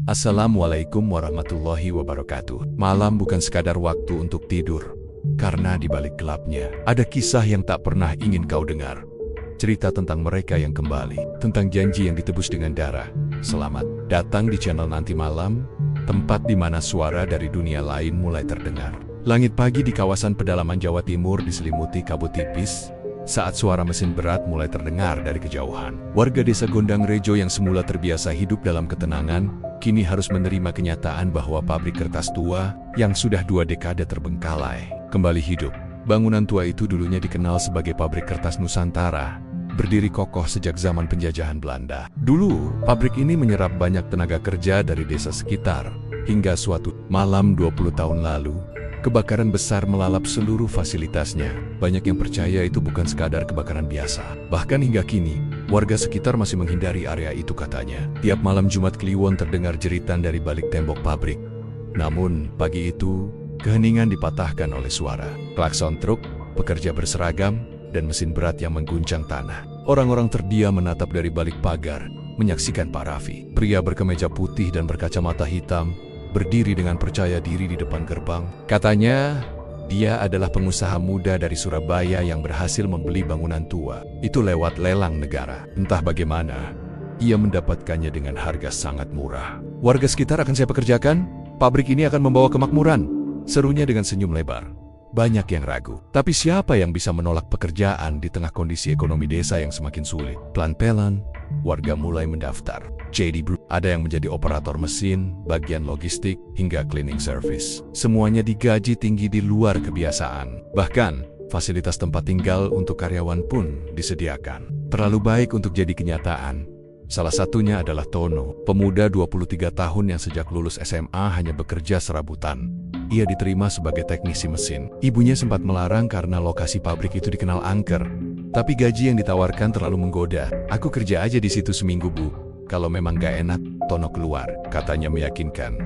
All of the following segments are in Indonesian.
Assalamualaikum warahmatullahi wabarakatuh. Malam bukan sekadar waktu untuk tidur, karena di balik gelapnya ada kisah yang tak pernah ingin kau dengar. Cerita tentang mereka yang kembali, tentang janji yang ditebus dengan darah. Selamat datang di channel Nanti Malam, tempat di mana suara dari dunia lain mulai terdengar. Langit pagi di kawasan pedalaman Jawa Timur diselimuti kabut tipis saat suara mesin berat mulai terdengar dari kejauhan. Warga desa Gondang Rejo yang semula terbiasa hidup dalam ketenangan, kini harus menerima kenyataan bahwa pabrik kertas tua yang sudah 2 dekade terbengkalai kembali hidup. Bangunan tua itu dulunya dikenal sebagai pabrik kertas Nusantara, berdiri kokoh sejak zaman penjajahan Belanda. Dulu, pabrik ini menyerap banyak tenaga kerja dari desa sekitar, hingga suatu malam 20 tahun lalu, kebakaran besar melalap seluruh fasilitasnya. Banyak yang percaya itu bukan sekadar kebakaran biasa. Bahkan hingga kini, warga sekitar masih menghindari area itu katanya. Tiap malam Jumat Kliwon terdengar jeritan dari balik tembok pabrik. Namun, pagi itu, keheningan dipatahkan oleh suara klakson truk, pekerja berseragam, dan mesin berat yang mengguncang tanah. Orang-orang terdiam menatap dari balik pagar, menyaksikan Pak Raffi, pria berkemeja putih dan berkacamata hitam, berdiri dengan percaya diri di depan gerbang. Katanya, dia adalah pengusaha muda dari Surabaya yang berhasil membeli bangunan tua itu lewat lelang negara. Entah bagaimana, ia mendapatkannya dengan harga sangat murah. Warga sekitar akan saya pekerjakan, pabrik ini akan membawa kemakmuran, serunya dengan senyum lebar. Banyak yang ragu, tapi siapa yang bisa menolak pekerjaan di tengah kondisi ekonomi desa yang semakin sulit? Pelan-pelan, warga mulai mendaftar. Ada yang menjadi operator mesin, bagian logistik, hingga cleaning service. Semuanya digaji tinggi di luar kebiasaan. Bahkan, fasilitas tempat tinggal untuk karyawan pun disediakan. Terlalu baik untuk jadi kenyataan. Salah satunya adalah Tono, pemuda 23 tahun yang sejak lulus SMA hanya bekerja serabutan. Ia diterima sebagai teknisi mesin. Ibunya sempat melarang karena lokasi pabrik itu dikenal angker. Tapi gaji yang ditawarkan terlalu menggoda. Aku kerja aja di situ seminggu, Bu. Kalau memang gak enak, Tono keluar, katanya meyakinkan.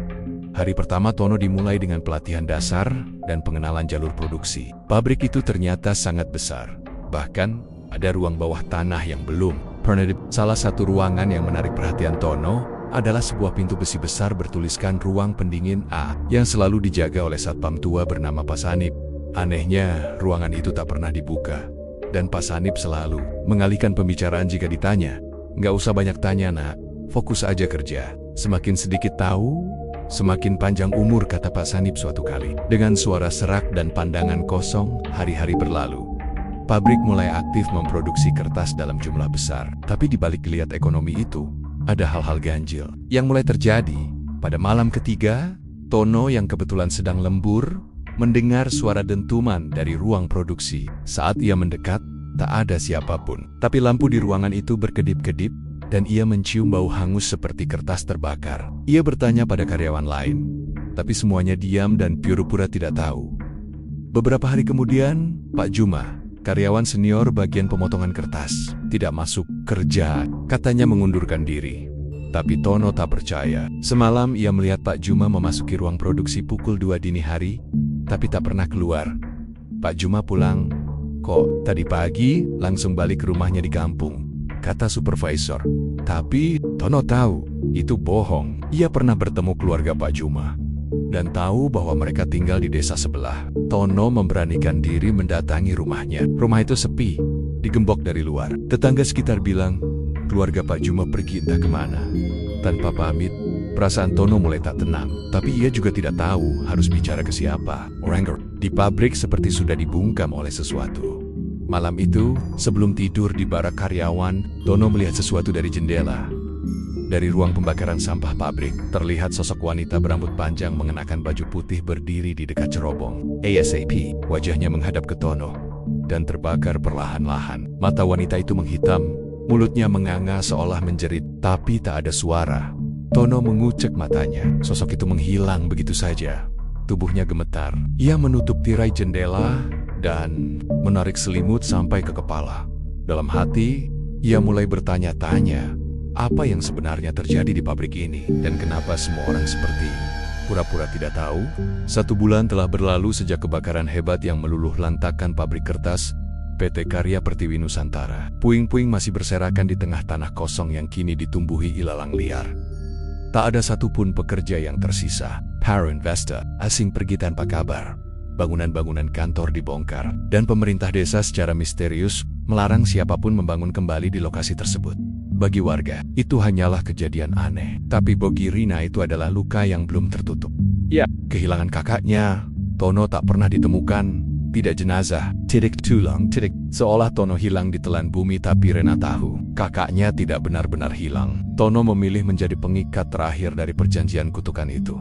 Hari pertama Tono dimulai dengan pelatihan dasar dan pengenalan jalur produksi. Pabrik itu ternyata sangat besar. Bahkan, ada ruang bawah tanah yang belum pernah. Salah satu ruangan yang menarik perhatian Tono adalah sebuah pintu besi besar bertuliskan ruang pendingin A yang selalu dijaga oleh satpam tua bernama Pak Sanip. Anehnya, ruangan itu tak pernah dibuka. Dan Pak Sanip selalu mengalihkan pembicaraan jika ditanya. Nggak usah banyak tanya, Nak. Fokus aja kerja. Semakin sedikit tahu, semakin panjang umur, kata Pak Sanip suatu kali. Dengan suara serak dan pandangan kosong, hari-hari berlalu. Pabrik mulai aktif memproduksi kertas dalam jumlah besar. Tapi di balik geliat ekonomi itu, ada hal-hal ganjil yang mulai terjadi. Pada malam ketiga, Tono yang kebetulan sedang lembur, mendengar suara dentuman dari ruang produksi. Saat ia mendekat, tak ada siapapun. Tapi lampu di ruangan itu berkedip-kedip, dan ia mencium bau hangus seperti kertas terbakar. Ia bertanya pada karyawan lain, tapi semuanya diam dan pura-pura tidak tahu. Beberapa hari kemudian, Pak Juma, karyawan senior bagian pemotongan kertas, tidak masuk kerja, katanya mengundurkan diri. Tapi Tono tak percaya. Semalam ia melihat Pak Juma memasuki ruang produksi pukul 2 dini hari, tapi tak pernah keluar. Pak Juma pulang, kok tadi pagi langsung balik ke rumahnya di kampung, kata supervisor. Tapi Tono tahu itu bohong. Ia pernah bertemu keluarga Pak Juma dan tahu bahwa mereka tinggal di desa sebelah. Tono memberanikan diri mendatangi rumahnya. Rumah itu sepi, digembok dari luar. Tetangga sekitar bilang, keluarga Pak Juma pergi entah kemana. Tanpa pamit, perasaan Tono mulai tak tenang. Tapi ia juga tidak tahu harus bicara ke siapa. Di pabrik seperti sudah dibungkam oleh sesuatu. Malam itu, sebelum tidur di barak karyawan, Tono melihat sesuatu dari jendela. Dari ruang pembakaran sampah pabrik, terlihat sosok wanita berambut panjang mengenakan baju putih berdiri di dekat cerobong. ASAP, wajahnya menghadap ke Tono dan terbakar perlahan-lahan. Mata wanita itu menghitam, mulutnya menganga seolah menjerit, tapi tak ada suara. Tono mengucek matanya. Sosok itu menghilang begitu saja. Tubuhnya gemetar. Ia menutup tirai jendela dan menarik selimut sampai ke kepala. Dalam hati, ia mulai bertanya-tanya, apa yang sebenarnya terjadi di pabrik ini, dan kenapa semua orang seperti pura-pura tidak tahu? 1 bulan telah berlalu sejak kebakaran hebat yang meluluh lantakkan pabrik kertas PT Karya Pertiwi Nusantara. Puing-puing masih berserakan di tengah tanah kosong yang kini ditumbuhi ilalang liar. Tak ada satupun pekerja yang tersisa. Para investor asing pergi tanpa kabar. Bangunan-bangunan kantor dibongkar, dan pemerintah desa secara misterius melarang siapapun membangun kembali di lokasi tersebut. Bagi warga, itu hanyalah kejadian aneh. Tapi bagi Rina itu adalah luka yang belum tertutup. Ya, kehilangan kakaknya. Tono tak pernah ditemukan. Tidak jenazah. Tulang. Seolah Tono hilang ditelan bumi, tapi Rina tahu kakaknya tidak benar-benar hilang. Tono memilih menjadi pengikat terakhir dari perjanjian kutukan itu.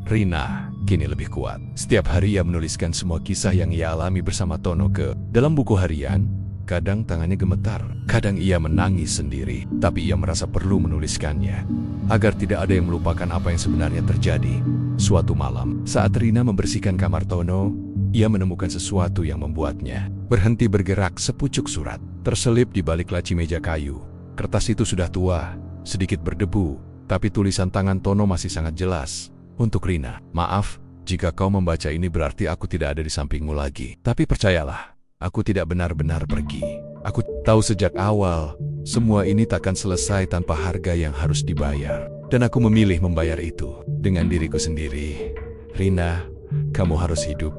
Rina kini lebih kuat. Setiap hari ia menuliskan semua kisah yang ia alami bersama Tono ke dalam buku harian. Kadang tangannya gemetar, kadang ia menangis sendiri, tapi ia merasa perlu menuliskannya agar tidak ada yang melupakan apa yang sebenarnya terjadi. Suatu malam, saat Rina membersihkan kamar Tono, ia menemukan sesuatu yang membuatnya berhenti bergerak. Sepucuk surat terselip di balik laci meja kayu. Kertas itu sudah tua, sedikit berdebu, tapi tulisan tangan Tono masih sangat jelas. Untuk Rina, maaf, jika kau membaca ini berarti aku tidak ada di sampingmu lagi. Tapi percayalah, aku tidak benar-benar pergi. Aku tahu sejak awal, semua ini takkan selesai tanpa harga yang harus dibayar. Dan aku memilih membayar itu dengan diriku sendiri. Rina, kamu harus hidup.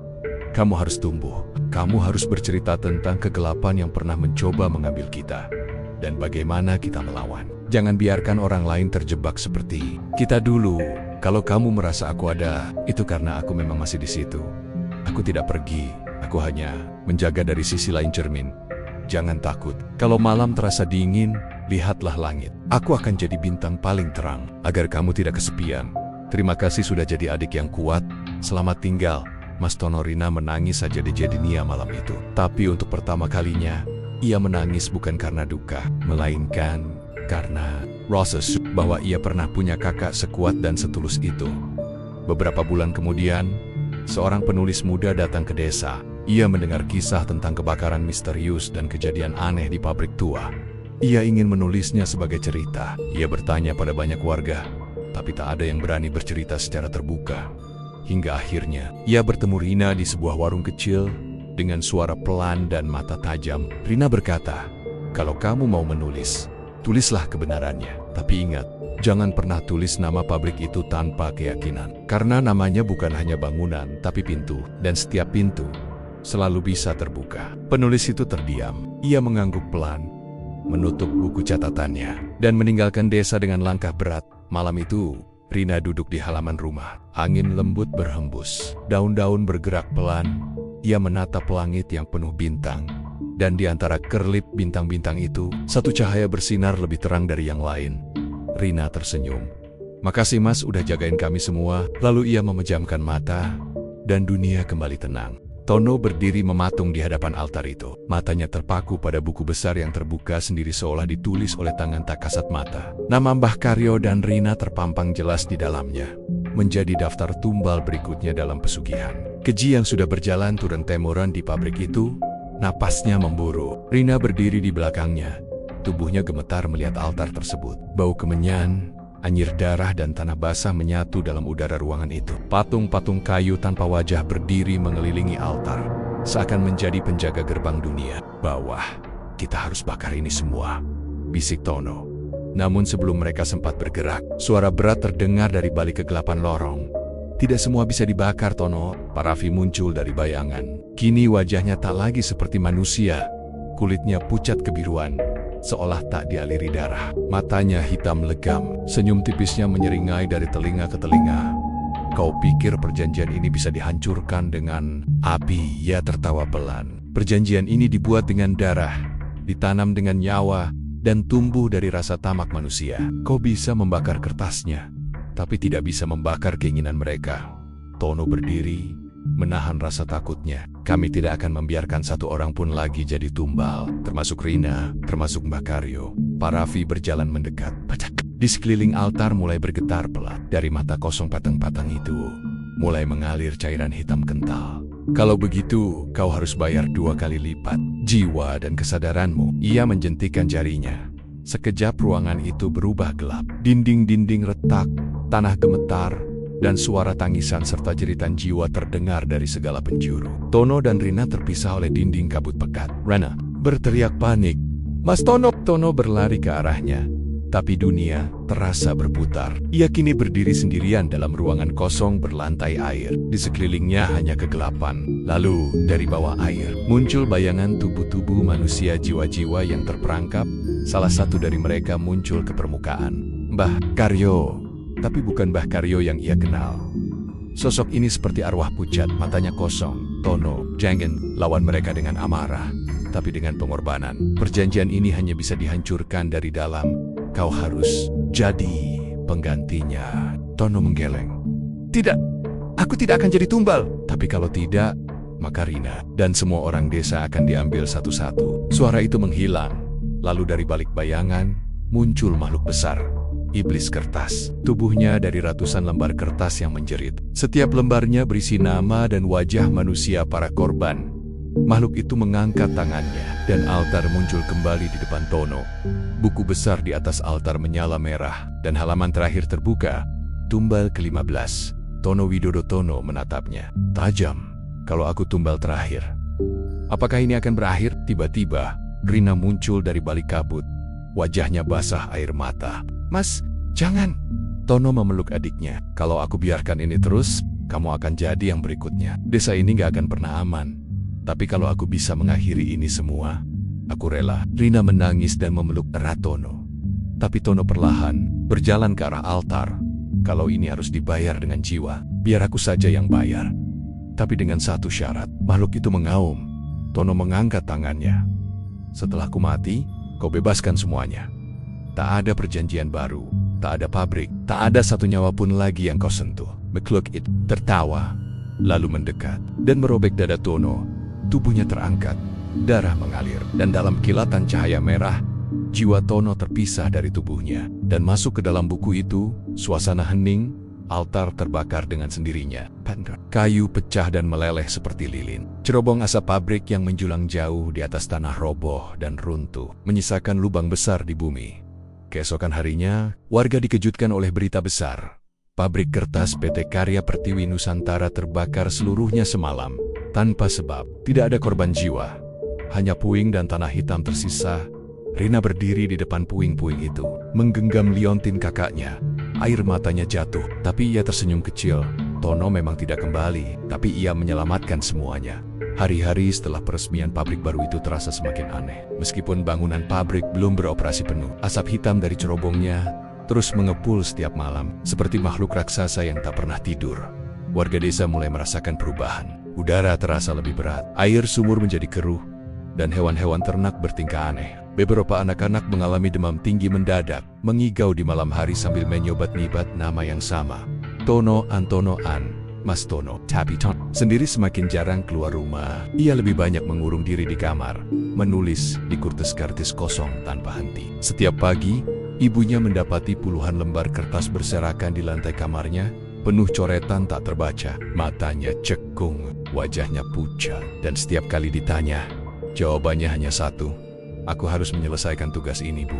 Kamu harus tumbuh. Kamu harus bercerita tentang kegelapan yang pernah mencoba mengambil kita. Dan bagaimana kita melawan. Jangan biarkan orang lain terjebak seperti kita dulu. Kalau kamu merasa aku ada, itu karena aku memang masih di situ. Aku tidak pergi. Aku hanya menjaga dari sisi lain cermin. Jangan takut. Kalau malam terasa dingin, lihatlah langit. Aku akan jadi bintang paling terang, agar kamu tidak kesepian. Terima kasih sudah jadi adik yang kuat. Selamat tinggal, Mas Tono. Rina menangis saja di Jedinia malam itu. Tapi untuk pertama kalinya, ia menangis bukan karena duka, melainkan karena rasa bahwa ia pernah punya kakak sekuat dan setulus itu. Beberapa bulan kemudian, seorang penulis muda datang ke desa. Ia mendengar kisah tentang kebakaran misterius dan kejadian aneh di pabrik tua. Ia ingin menulisnya sebagai cerita. Ia bertanya pada banyak warga, tapi tak ada yang berani bercerita secara terbuka. Hingga akhirnya, ia bertemu Rina di sebuah warung kecil dengan suara pelan dan mata tajam. Rina berkata, "Kalau kamu mau menulis, tulislah kebenarannya. Tapi ingat, jangan pernah tulis nama pabrik itu tanpa keyakinan. Karena namanya bukan hanya bangunan, tapi pintu. Dan setiap pintu selalu bisa terbuka." Penulis itu terdiam. Ia mengangguk pelan, menutup buku catatannya, dan meninggalkan desa dengan langkah berat. Malam itu, Rina duduk di halaman rumah. Angin lembut berhembus. Daun-daun bergerak pelan. Ia menatap langit yang penuh bintang. Dan di antara kerlip bintang-bintang itu, satu cahaya bersinar lebih terang dari yang lain. Rina tersenyum. "Makasih Mas udah jagain kami semua." Lalu ia memejamkan mata, dan dunia kembali tenang. Tono berdiri mematung di hadapan altar itu. Matanya terpaku pada buku besar yang terbuka sendiri seolah ditulis oleh tangan tak kasat mata. Nama Mbah Karyo dan Rina terpampang jelas di dalamnya. Menjadi daftar tumbal berikutnya dalam pesugihan. Keji yang sudah berjalan turun-temuran di pabrik itu, napasnya memburu. Rina berdiri di belakangnya. Tubuhnya gemetar melihat altar tersebut. Bau kemenyan, anyir darah dan tanah basah menyatu dalam udara ruangan itu. Patung-patung kayu tanpa wajah berdiri mengelilingi altar, seakan menjadi penjaga gerbang dunia. "Bawah, kita harus bakar ini semua," bisik Tono. Namun sebelum mereka sempat bergerak, suara berat terdengar dari balik kegelapan lorong. "Tidak semua bisa dibakar, Tono." Parafi muncul dari bayangan. Kini wajahnya tak lagi seperti manusia. Kulitnya pucat kebiruan, seolah tak dialiri darah. Matanya hitam legam, senyum tipisnya menyeringai dari telinga ke telinga. "Kau pikir perjanjian ini bisa dihancurkan dengan api?" Ia tertawa pelan. "Perjanjian ini dibuat dengan darah, ditanam dengan nyawa, dan tumbuh dari rasa tamak manusia. Kau bisa membakar kertasnya, tapi tidak bisa membakar keinginan mereka." Tono berdiri, menahan rasa takutnya. "Kami tidak akan membiarkan satu orang pun lagi jadi tumbal, termasuk Rina, termasuk Mbah Karyo." Parafi berjalan mendekat. Di sekeliling altar mulai bergetar pelat. Dari mata kosong patang-patang itu, mulai mengalir cairan hitam kental. "Kalau begitu, kau harus bayar 2 kali lipat jiwa dan kesadaranmu." Ia menjentikan jarinya. Sekejap ruangan itu berubah gelap. Dinding-dinding retak, tanah gemetar, dan suara tangisan serta jeritan jiwa terdengar dari segala penjuru. Tono dan Rina terpisah oleh dinding kabut pekat. Rina berteriak panik. "Mas Tono!" Tono berlari ke arahnya. Tapi dunia terasa berputar. Ia kini berdiri sendirian dalam ruangan kosong berlantai air. Di sekelilingnya hanya kegelapan. Lalu, dari bawah air, muncul bayangan tubuh-tubuh manusia jiwa-jiwa yang terperangkap. Salah satu dari mereka muncul ke permukaan. Mbah Karyo. Tapi bukan Mbah Karyo yang ia kenal. Sosok ini seperti arwah pucat, matanya kosong. Tono, jangan lawan mereka dengan amarah, tapi dengan pengorbanan. Perjanjian ini hanya bisa dihancurkan dari dalam. Kau harus jadi penggantinya. Tono menggeleng. Tidak, aku tidak akan jadi tumbal. Tapi kalau tidak, maka Rina dan semua orang desa akan diambil satu-satu. Suara itu menghilang. Lalu dari balik bayangan, muncul makhluk besar. Iblis kertas. Tubuhnya dari ratusan lembar kertas yang menjerit. Setiap lembarnya berisi nama dan wajah manusia para korban. Makhluk itu mengangkat tangannya, dan altar muncul kembali di depan Tono. Buku besar di atas altar menyala merah, dan halaman terakhir terbuka. Tumbal ke-15. Tono Widodo Tono menatapnya. Tajam. Kalau aku tumbal terakhir. Apakah ini akan berakhir? Tiba-tiba, Rina muncul dari balik kabut. Wajahnya basah air mata. Mas, jangan. Tono memeluk adiknya. Kalau aku biarkan ini terus, kamu akan jadi yang berikutnya. Desa ini gak akan pernah aman. Tapi kalau aku bisa mengakhiri ini semua, aku rela. Rina menangis dan memeluk erat Tono. Tapi Tono perlahan berjalan ke arah altar. Kalau ini harus dibayar dengan jiwa, biar aku saja yang bayar. Tapi dengan satu syarat, makhluk itu mengaum. Tono mengangkat tangannya. Setelah aku mati, kau bebaskan semuanya. Tak ada perjanjian baru, tak ada pabrik, tak ada satu nyawa pun lagi yang kau sentuh. McClook itu tertawa, lalu mendekat dan merobek dada Tono. Tubuhnya terangkat, darah mengalir, dan dalam kilatan cahaya merah, jiwa Tono terpisah dari tubuhnya dan masuk ke dalam buku itu. Suasana hening, altar terbakar dengan sendirinya. Kayu pecah dan meleleh seperti lilin. Cerobong asap pabrik yang menjulang jauh di atas tanah roboh dan runtuh, menyisakan lubang besar di bumi. Keesokan harinya, warga dikejutkan oleh berita besar. Pabrik kertas PT Karya Pertiwi Nusantara terbakar seluruhnya semalam. Tanpa sebab, tidak ada korban jiwa. Hanya puing dan tanah hitam tersisa. Rina berdiri di depan puing-puing itu, menggenggam liontin kakaknya. Air matanya jatuh, tapi ia tersenyum kecil. Tono memang tidak kembali, tapi ia menyelamatkan semuanya. Hari-hari setelah peresmian pabrik baru itu terasa semakin aneh. Meskipun bangunan pabrik belum beroperasi penuh, asap hitam dari cerobongnya terus mengepul setiap malam, seperti makhluk raksasa yang tak pernah tidur. Warga desa mulai merasakan perubahan. Udara terasa lebih berat, air sumur menjadi keruh, dan hewan-hewan ternak bertingkah aneh. Beberapa anak-anak mengalami demam tinggi mendadak, mengigau di malam hari sambil menyobat-nyibat nama yang sama. Tono Antono An. Mas Tono, tapi Tono sendiri semakin jarang keluar rumah. Ia lebih banyak mengurung diri di kamar, menulis di kertas-kertas kosong tanpa henti. Setiap pagi, ibunya mendapati puluhan lembar kertas berserakan di lantai kamarnya, penuh coretan tak terbaca. Matanya cekung, wajahnya pucat, dan setiap kali ditanya, jawabannya hanya satu. Aku harus menyelesaikan tugas ini, Bu.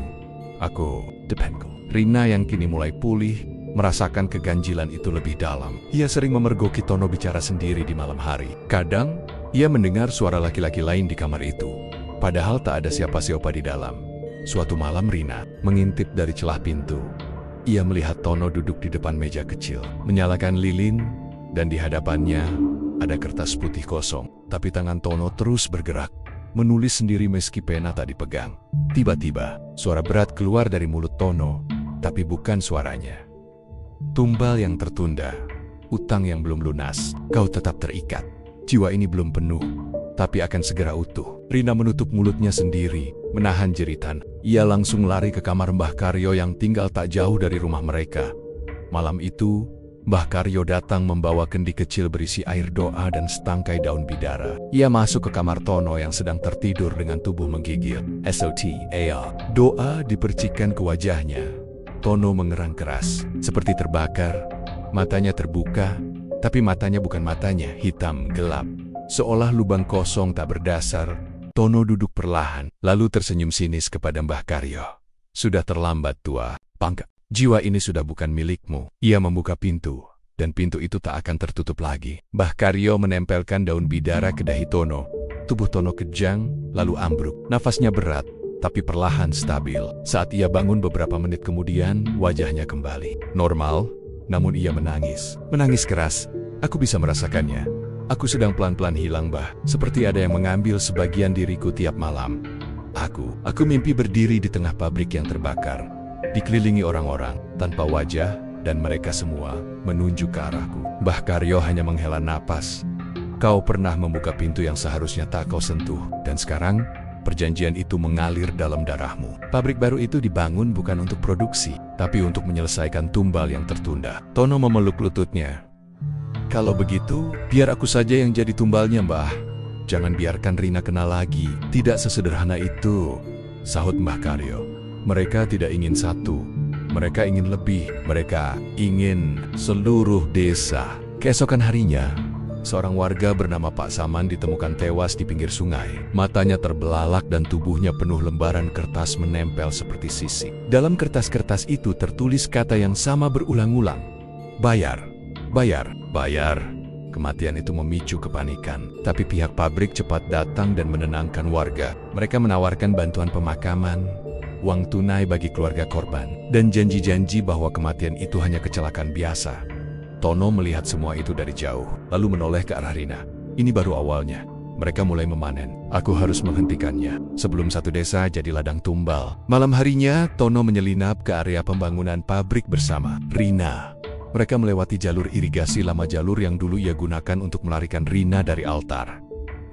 Aku dependku. Rina yang kini mulai pulih, merasakan keganjilan itu lebih dalam. Ia sering memergoki Tono bicara sendiri di malam hari. Kadang, ia mendengar suara laki-laki lain di kamar itu. Padahal tak ada siapa-siapa di dalam. Suatu malam Rina mengintip dari celah pintu. Ia melihat Tono duduk di depan meja kecil, menyalakan lilin, dan di hadapannya ada kertas putih kosong. Tapi tangan Tono terus bergerak, menulis sendiri meski pena tak dipegang. Tiba-tiba, suara berat keluar dari mulut Tono, tapi bukan suaranya. Tumbal yang tertunda, utang yang belum lunas, kau tetap terikat. Jiwa ini belum penuh, tapi akan segera utuh. Rina menutup mulutnya sendiri, menahan jeritan. Ia langsung lari ke kamar Mbah Karyo yang tinggal tak jauh dari rumah mereka. Malam itu, Mbah Karyo datang membawa kendi kecil berisi air doa dan setangkai daun bidara. Ia masuk ke kamar Tono yang sedang tertidur dengan tubuh menggigil. SOTA. Doa dipercikkan ke wajahnya. Tono mengerang keras, seperti terbakar. Matanya terbuka, tapi matanya bukan matanya, hitam, gelap. Seolah lubang kosong tak berdasar. Tono duduk perlahan, lalu tersenyum sinis kepada Mbah Karyo. Sudah terlambat, tua. Pangkat. Jiwa ini sudah bukan milikmu. Ia membuka pintu, dan pintu itu tak akan tertutup lagi. Mbah Karyo menempelkan daun bidara ke dahi Tono. Tubuh Tono kejang, lalu ambruk. Nafasnya berat, tapi perlahan stabil. Saat ia bangun beberapa menit kemudian, wajahnya kembali normal, namun ia menangis. Menangis keras. Aku bisa merasakannya. Aku sedang pelan-pelan hilang, Bah. Seperti ada yang mengambil sebagian diriku tiap malam. Aku mimpi berdiri di tengah pabrik yang terbakar, dikelilingi orang-orang tanpa wajah, dan mereka semua menunjuk ke arahku. Mbah Karyo hanya menghela napas. Kau pernah membuka pintu yang seharusnya tak kau sentuh, dan sekarang perjanjian itu mengalir dalam darahmu. Pabrik baru itu dibangun bukan untuk produksi, tapi untuk menyelesaikan tumbal yang tertunda. Tono memeluk lututnya. Kalau begitu, biar aku saja yang jadi tumbalnya, Mbah. Jangan biarkan Rina kenal lagi. Tidak sesederhana itu, sahut Mbah Karyo. Mereka tidak ingin satu. Mereka ingin lebih. Mereka ingin seluruh desa. Keesokan harinya, seorang warga bernama Pak Saman ditemukan tewas di pinggir sungai. Matanya terbelalak dan tubuhnya penuh lembaran kertas menempel seperti sisik. Dalam kertas-kertas itu tertulis kata yang sama berulang-ulang. Bayar, bayar, bayar. Kematian itu memicu kepanikan. Tapi pihak pabrik cepat datang dan menenangkan warga. Mereka menawarkan bantuan pemakaman, uang tunai bagi keluarga korban, dan janji-janji bahwa kematian itu hanya kecelakaan biasa. Tono melihat semua itu dari jauh, lalu menoleh ke arah Rina. Ini baru awalnya. Mereka mulai memanen. Aku harus menghentikannya sebelum satu desa jadi ladang tumbal. Malam harinya, Tono menyelinap ke area pembangunan pabrik bersama Rina. Mereka melewati jalur irigasi lama, jalur yang dulu ia gunakan untuk melarikan Rina dari altar.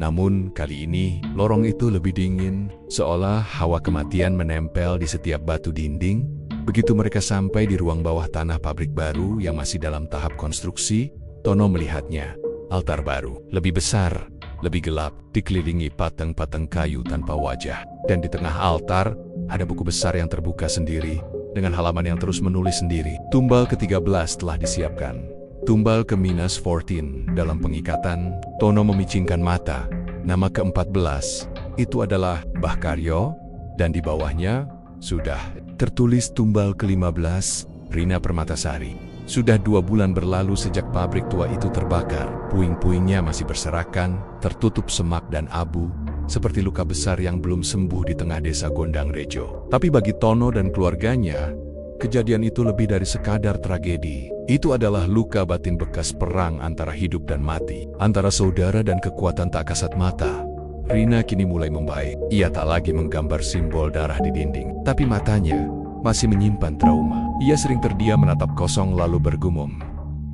Namun, kali ini, lorong itu lebih dingin, seolah hawa kematian menempel di setiap batu dinding. Begitu mereka sampai di ruang bawah tanah pabrik baru yang masih dalam tahap konstruksi, Tono melihatnya. Altar baru, lebih besar, lebih gelap, dikelilingi pateng-pateng kayu tanpa wajah. Dan di tengah altar, ada buku besar yang terbuka sendiri, dengan halaman yang terus menulis sendiri. Tumbal ke-13 telah disiapkan. Tumbal ke-14 dalam pengikatan. Tono memicingkan mata. Nama ke-14 itu adalah Mbah Karyo, dan di bawahnya sudah tertulis tumbal ke-15, Rina Permatasari. Sudah 2 bulan berlalu sejak pabrik tua itu terbakar. Puing-puingnya masih berserakan, tertutup semak dan abu, seperti luka besar yang belum sembuh di tengah desa Gondang Rejo. Tapi bagi Tono dan keluarganya, kejadian itu lebih dari sekadar tragedi. Itu adalah luka batin bekas perang antara hidup dan mati, antara saudara dan kekuatan tak kasat mata. Rina kini mulai membaik. Ia tak lagi menggambar simbol darah di dinding, tapi matanya masih menyimpan trauma. Ia sering terdiam menatap kosong lalu bergumam.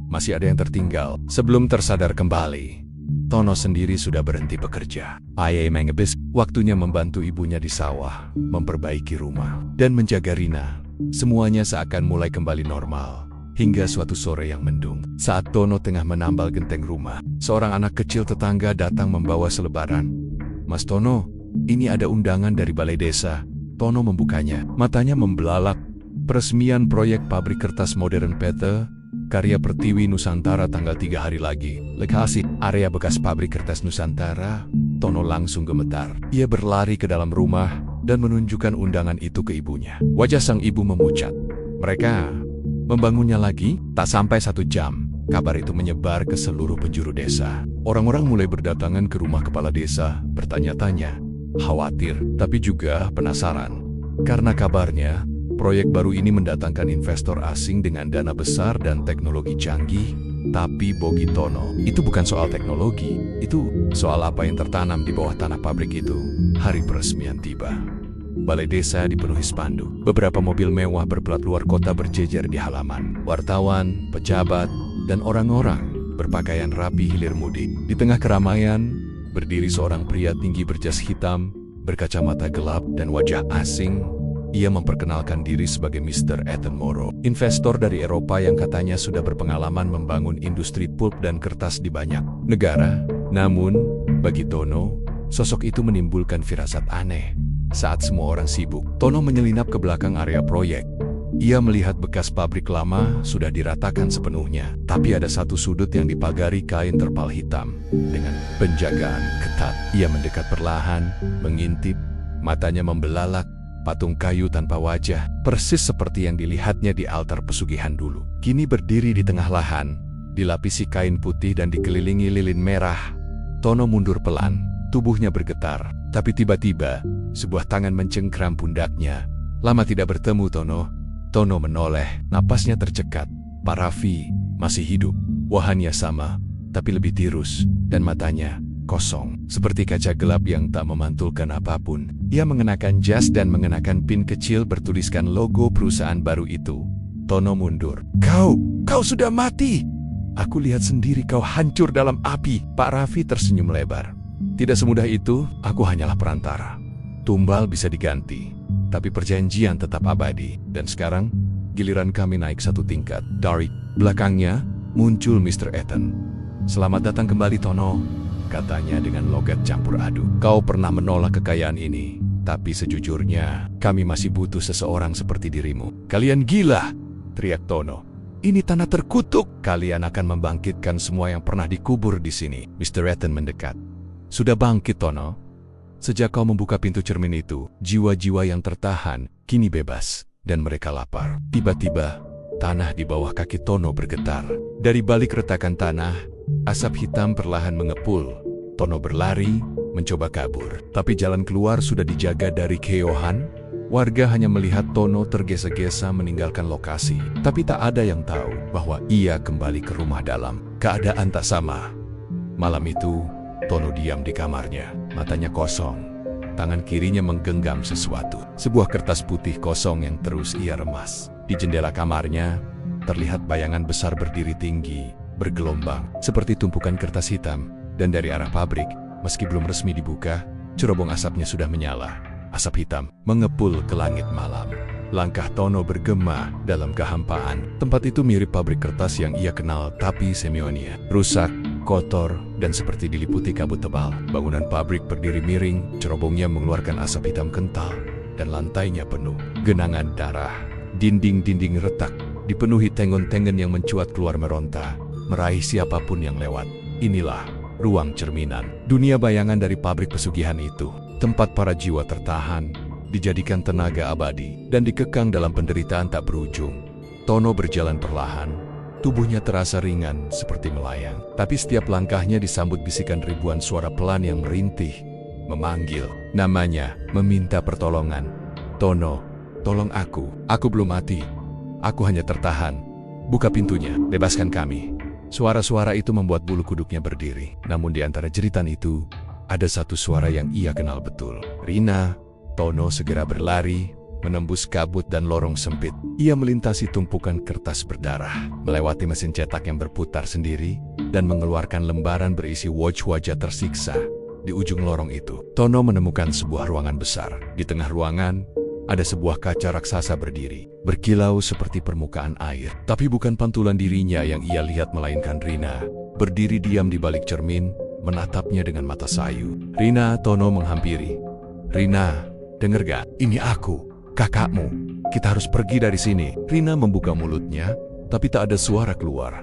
Masih ada yang tertinggal. Sebelum tersadar kembali, Tono sendiri sudah berhenti bekerja. Ayah mengebis, waktunya membantu ibunya di sawah, memperbaiki rumah, dan menjaga Rina. Semuanya seakan mulai kembali normal. Hingga suatu sore yang mendung, saat Tono tengah menambal genteng rumah, seorang anak kecil tetangga datang membawa selebaran. Mas Tono, ini ada undangan dari balai desa. Tono membukanya, matanya membelalak. Peresmian proyek pabrik kertas modern PT, karya Pertiwi Nusantara tanggal 3 hari lagi. Lokasi, area bekas pabrik kertas Nusantara. Tono langsung gemetar. Ia berlari ke dalam rumah dan menunjukkan undangan itu ke ibunya. Wajah sang ibu memucat. Mereka membangunnya lagi, tak sampai 1 jam. Kabar itu menyebar ke seluruh penjuru desa. Orang-orang mulai berdatangan ke rumah kepala desa, bertanya-tanya, khawatir, tapi juga penasaran. Karena kabarnya, proyek baru ini mendatangkan investor asing dengan dana besar dan teknologi canggih. Tapi bagi Tono, itu bukan soal teknologi, itu soal apa yang tertanam di bawah tanah pabrik itu. Hari peresmian tiba. Balai desa dipenuhi spanduk. Beberapa mobil mewah berplat luar kota berjejer di halaman. Wartawan, pejabat, dan orang-orang berpakaian rapi hilir mudik. Di tengah keramaian, berdiri seorang pria tinggi berjas hitam, berkacamata gelap dan wajah asing. Ia memperkenalkan diri sebagai Mr. Ethan Morrow, investor dari Eropa yang katanya sudah berpengalaman membangun industri pulp dan kertas di banyak negara. Namun, bagi Tono, sosok itu menimbulkan firasat aneh. Saat semua orang sibuk, Tono menyelinap ke belakang area proyek. Ia melihat bekas pabrik lama sudah diratakan sepenuhnya, tapi ada satu sudut yang dipagari kain terpal hitam dengan penjagaan ketat. Ia mendekat perlahan, mengintip, matanya membelalak. Patung kayu tanpa wajah, persis seperti yang dilihatnya di altar pesugihan dulu. Kini berdiri di tengah lahan, dilapisi kain putih dan dikelilingi lilin merah. Tono mundur pelan. Tubuhnya bergetar, tapi tiba-tiba, sebuah tangan mencengkram pundaknya. Lama tidak bertemu, Tono. Tono menoleh, napasnya tercekat. Pak Raffi masih hidup. Wajahnya sama, tapi lebih tirus, dan matanya kosong, seperti kaca gelap yang tak memantulkan apapun. Ia mengenakan jas dan mengenakan pin kecil bertuliskan logo perusahaan baru itu. Tono mundur. Kau sudah mati! Aku lihat sendiri kau hancur dalam api. Pak Raffi tersenyum lebar. Tidak semudah itu, aku hanyalah perantara. Tumbal bisa diganti, tapi perjanjian tetap abadi. Dan sekarang, giliran kami naik satu tingkat. Dari belakangnya, muncul Mr. Ethan. Selamat datang kembali, Tono, katanya dengan logat campur aduk. Kau pernah menolak kekayaan ini, tapi sejujurnya, kami masih butuh seseorang seperti dirimu. Kalian gila, teriak Tono. Ini tanah terkutuk. Kalian akan membangkitkan semua yang pernah dikubur di sini. Mr. Ethan mendekat. Sudah bangkit, Tono. Sejak kau membuka pintu cermin itu, jiwa-jiwa yang tertahan kini bebas, dan mereka lapar. Tiba-tiba, tanah di bawah kaki Tono bergetar. Dari balik retakan tanah, asap hitam perlahan mengepul. Tono berlari, mencoba kabur. Tapi jalan keluar sudah dijaga dari keohan. Warga hanya melihat Tono tergesa-gesa meninggalkan lokasi. Tapi tak ada yang tahu bahwa ia kembali ke rumah dalam keadaan tak sama. Malam itu, Tono diam di kamarnya, matanya kosong. Tangan kirinya menggenggam sesuatu. Sebuah kertas putih kosong yang terus ia remas. Di jendela kamarnya, terlihat bayangan besar berdiri tinggi, bergelombang, seperti tumpukan kertas hitam. Dan dari arah pabrik, meski belum resmi dibuka, cerobong asapnya sudah menyala. Asap hitam mengepul ke langit malam. Langkah Tono bergema dalam kehampaan. Tempat itu mirip pabrik kertas yang ia kenal, tapi Semionia. Rusak, kotor, dan seperti diliputi kabut tebal. Bangunan pabrik berdiri miring, cerobongnya mengeluarkan asap hitam kental, dan lantainya penuh genangan darah. Dinding-dinding retak, dipenuhi tengon-tengon yang mencuat keluar meronta, meraih siapapun yang lewat. Inilah ruang cerminan. Dunia bayangan dari pabrik pesugihan itu. Tempat para jiwa tertahan, dijadikan tenaga abadi, dan dikekang dalam penderitaan tak berujung. Tono berjalan perlahan, tubuhnya terasa ringan seperti melayang. Tapi setiap langkahnya disambut bisikan ribuan suara pelan yang merintih, memanggil namanya, meminta pertolongan. Tono, tolong aku belum mati. Aku hanya tertahan. Buka pintunya, bebaskan kami. Suara-suara itu membuat bulu kuduknya berdiri. Namun di antara jeritan itu, ada satu suara yang ia kenal betul. Rina. Tono segera berlari, menembus kabut dan lorong sempit. Ia melintasi tumpukan kertas berdarah, melewati mesin cetak yang berputar sendiri, dan mengeluarkan lembaran berisi wajah-wajah tersiksa. Di ujung lorong itu, Tono menemukan sebuah ruangan besar. Di tengah ruangan, ada sebuah kaca raksasa berdiri, berkilau seperti permukaan air. Tapi bukan pantulan dirinya yang ia lihat, melainkan Rina, berdiri diam di balik cermin, menatapnya dengan mata sayu. Rina. Tono menghampiri. Rina, dengar gak? Ini aku, kakakmu. Kita harus pergi dari sini. Rina membuka mulutnya, tapi tak ada suara keluar.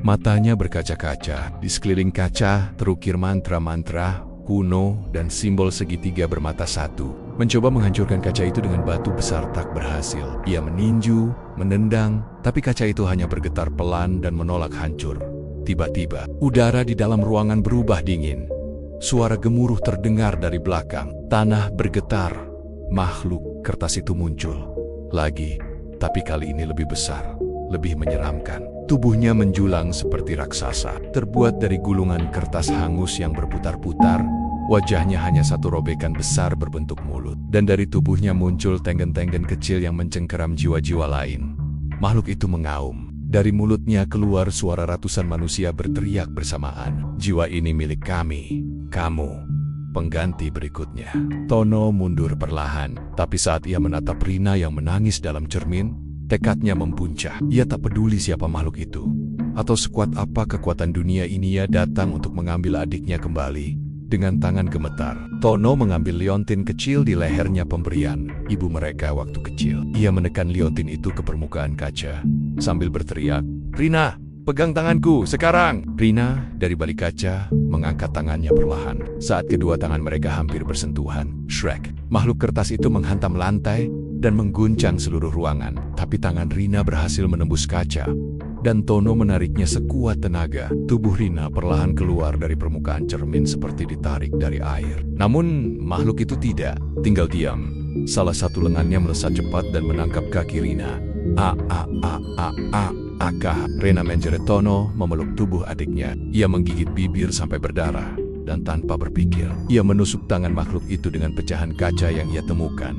Matanya berkaca-kaca. Di sekeliling kaca terukir mantra-mantra kuno dan simbol segitiga bermata satu. Mencoba menghancurkan kaca itu dengan batu besar tak berhasil. Ia meninju, menendang, tapi kaca itu hanya bergetar pelan dan menolak hancur. Tiba-tiba, udara di dalam ruangan berubah dingin. Suara gemuruh terdengar dari belakang. Tanah bergetar. Makhluk kertas itu muncul lagi, tapi kali ini lebih besar, lebih menyeramkan. Tubuhnya menjulang seperti raksasa, terbuat dari gulungan kertas hangus yang berputar-putar. Wajahnya hanya satu robekan besar berbentuk mulut, dan dari tubuhnya muncul tenggen-tenggen kecil yang mencengkeram jiwa-jiwa lain. Makhluk itu mengaum. Dari mulutnya keluar suara ratusan manusia berteriak bersamaan. Jiwa ini milik kami. Kamu pengganti berikutnya. Tono mundur perlahan, tapi saat ia menatap Rina yang menangis dalam cermin, tekadnya mempuncak. Ia tak peduli siapa makhluk itu, atau sekuat apa kekuatan dunia ini. Ia datang untuk mengambil adiknya kembali. Dengan tangan gemetar, Tono mengambil liontin kecil di lehernya pemberian ibu mereka waktu kecil. Ia menekan liontin itu ke permukaan kaca, sambil berteriak, Rina, pegang tanganku sekarang. Rina dari balik kaca mengangkat tangannya perlahan. Saat kedua tangan mereka hampir bersentuhan, Shrek, makhluk kertas itu menghantam lantai dan mengguncang seluruh ruangan. Tapi tangan Rina berhasil menembus kaca, dan Tono menariknya sekuat tenaga. Tubuh Rina perlahan keluar dari permukaan cermin seperti ditarik dari air. Namun makhluk itu tidak, tinggal diam. Salah satu lengannya melesat cepat dan menangkap kaki Rina. Rina menjerit Tono memeluk tubuh adiknya. Ia menggigit bibir sampai berdarah. Dan tanpa berpikir, ia menusuk tangan makhluk itu dengan pecahan kaca yang ia temukan.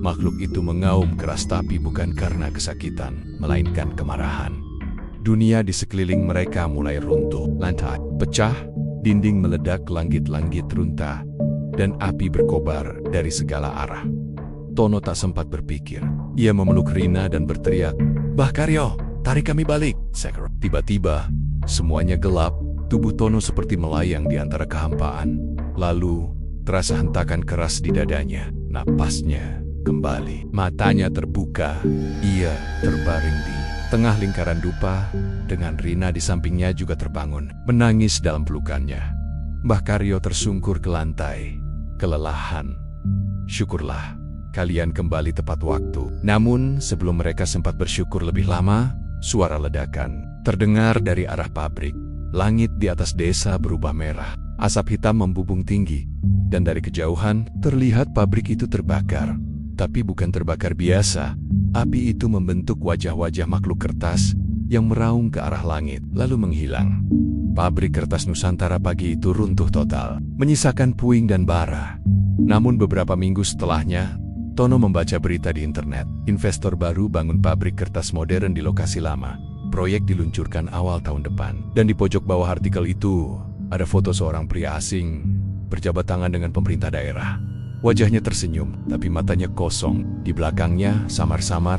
Makhluk itu mengaum keras tapi bukan karena kesakitan, melainkan kemarahan. Dunia di sekeliling mereka mulai runtuh. Lantai pecah, dinding meledak, langit-langit runtuh, dan api berkobar dari segala arah. Tono tak sempat berpikir. Ia memeluk Rina dan berteriak, "Mbah Karyo, tarik kami balik!" Tiba-tiba, semuanya gelap. Tubuh Tono seperti melayang di antara kehampaan. Lalu, terasa hentakan keras di dadanya. Napasnya kembali. Matanya terbuka. Ia terbaring di tengah lingkaran dupa, dengan Rina di sampingnya juga terbangun, menangis dalam pelukannya. Mbah Karyo tersungkur ke lantai, kelelahan. "Syukurlah, kalian kembali tepat waktu." Namun, sebelum mereka sempat bersyukur lebih lama, suara ledakan terdengar dari arah pabrik. Langit di atas desa berubah merah. Asap hitam membubung tinggi. Dan dari kejauhan, terlihat pabrik itu terbakar. Tapi bukan terbakar biasa. Api itu membentuk wajah-wajah makhluk kertas yang meraung ke arah langit, lalu menghilang. Pabrik kertas Nusantara pagi itu runtuh total, menyisakan puing dan bara. Namun beberapa minggu setelahnya, Tono membaca berita di internet. Investor baru bangun pabrik kertas modern di lokasi lama. Proyek diluncurkan awal tahun depan. Dan di pojok bawah artikel itu, ada foto seorang pria asing berjabat tangan dengan pemerintah daerah. Wajahnya tersenyum, tapi matanya kosong. Di belakangnya, samar-samar,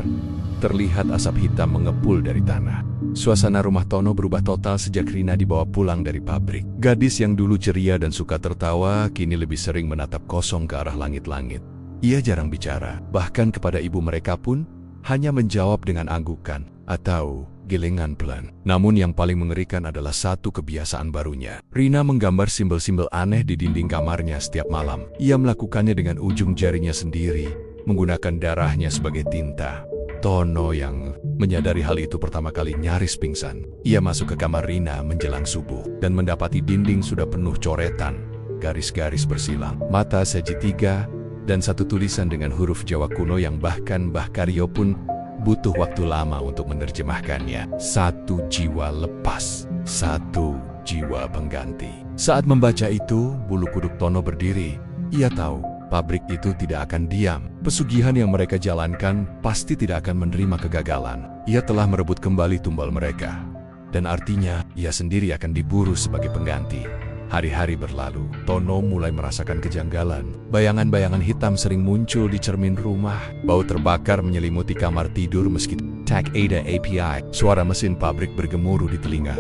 terlihat asap hitam mengepul dari tanah. Suasana rumah Tono berubah total sejak Rina dibawa pulang dari pabrik. Gadis yang dulu ceria dan suka tertawa, kini lebih sering menatap kosong ke arah langit-langit. Ia jarang bicara, bahkan kepada ibu mereka pun hanya menjawab dengan anggukan atau gelengan pelan. Namun yang paling mengerikan adalah satu kebiasaan barunya. Rina menggambar simbol-simbol aneh di dinding kamarnya setiap malam. Ia melakukannya dengan ujung jarinya sendiri, menggunakan darahnya sebagai tinta. Tono yang menyadari hal itu pertama kali nyaris pingsan. Ia masuk ke kamar Rina menjelang subuh dan mendapati dinding sudah penuh coretan, garis-garis bersilang, mata segitiga, dan satu tulisan dengan huruf Jawa kuno yang bahkan Mbah Karyo pun butuh waktu lama untuk menerjemahkannya. "Satu jiwa lepas, satu jiwa pengganti." Saat membaca itu, bulu kuduk Tono berdiri. Ia tahu pabrik itu tidak akan diam. Pesugihan yang mereka jalankan pasti tidak akan menerima kegagalan. Ia telah merebut kembali tumbal mereka. Dan artinya, ia sendiri akan diburu sebagai pengganti. Hari-hari berlalu, Tono mulai merasakan kejanggalan. Bayangan-bayangan hitam sering muncul di cermin rumah. Bau terbakar menyelimuti kamar tidur meski Tag Ada API. Suara mesin pabrik bergemuruh di telinga.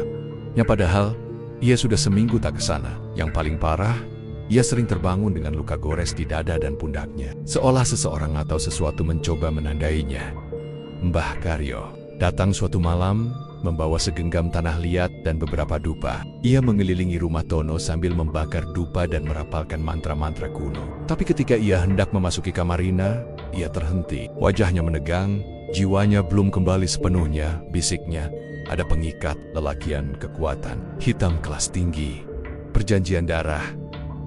Padahal, ia sudah seminggu tak ke sana. Yang paling parah, ia sering terbangun dengan luka gores di dada dan pundaknya. Seolah seseorang atau sesuatu mencoba menandainya. Mbah Karyo datang suatu malam, membawa segenggam tanah liat dan beberapa dupa. Ia mengelilingi rumah Tono sambil membakar dupa dan merapalkan mantra-mantra kuno. Tapi ketika ia hendak memasuki kamar Rina, ia terhenti. Wajahnya menegang, jiwanya belum kembali sepenuhnya, bisiknya. Ada pengikat, lelakian kekuatan, hitam kelas tinggi. Perjanjian darah.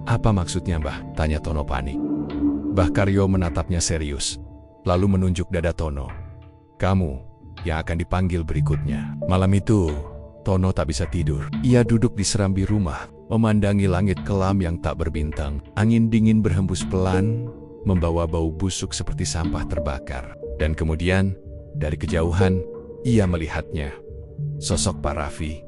"Apa maksudnya, Mbah?" tanya Tono panik. Mbah Karyo menatapnya serius, lalu menunjuk dada Tono. "Kamu yang akan dipanggil berikutnya." Malam itu, Tono tak bisa tidur. Ia duduk di serambi rumah, memandangi langit kelam yang tak berbintang. Angin dingin berhembus pelan, membawa bau busuk seperti sampah terbakar. Dan kemudian, dari kejauhan, ia melihatnya. Sosok Pak Raffi,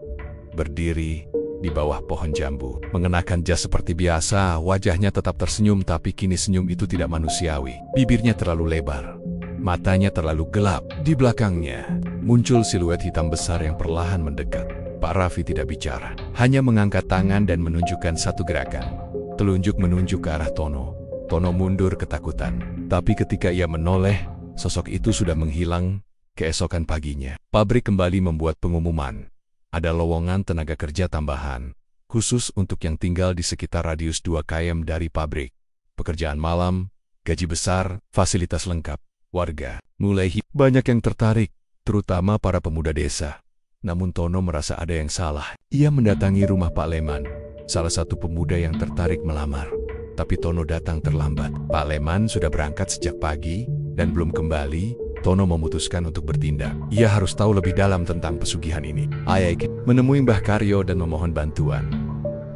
berdiri di bawah pohon jambu. Mengenakan jas seperti biasa, wajahnya tetap tersenyum tapi kini senyum itu tidak manusiawi. Bibirnya terlalu lebar. Matanya terlalu gelap. Di belakangnya, muncul siluet hitam besar yang perlahan mendekat. Pak Raffi tidak bicara, hanya mengangkat tangan dan menunjukkan satu gerakan. Telunjuk menunjuk ke arah Tono. Tono mundur ketakutan. Tapi ketika ia menoleh, sosok itu sudah menghilang. Keesokan paginya, pabrik kembali membuat pengumuman. Ada lowongan tenaga kerja tambahan, khusus untuk yang tinggal di sekitar radius 2 km dari pabrik. Pekerjaan malam, gaji besar, fasilitas lengkap. Warga mulai banyak yang tertarik, terutama para pemuda desa. Namun Tono merasa ada yang salah. Ia mendatangi rumah Pak Leman, salah satu pemuda yang tertarik melamar. Tapi Tono datang terlambat. Pak Leman sudah berangkat sejak pagi dan belum kembali. Tono memutuskan untuk bertindak. Ia harus tahu lebih dalam tentang pesugihan ini. Aik menemui Mbah Karyo dan memohon bantuan.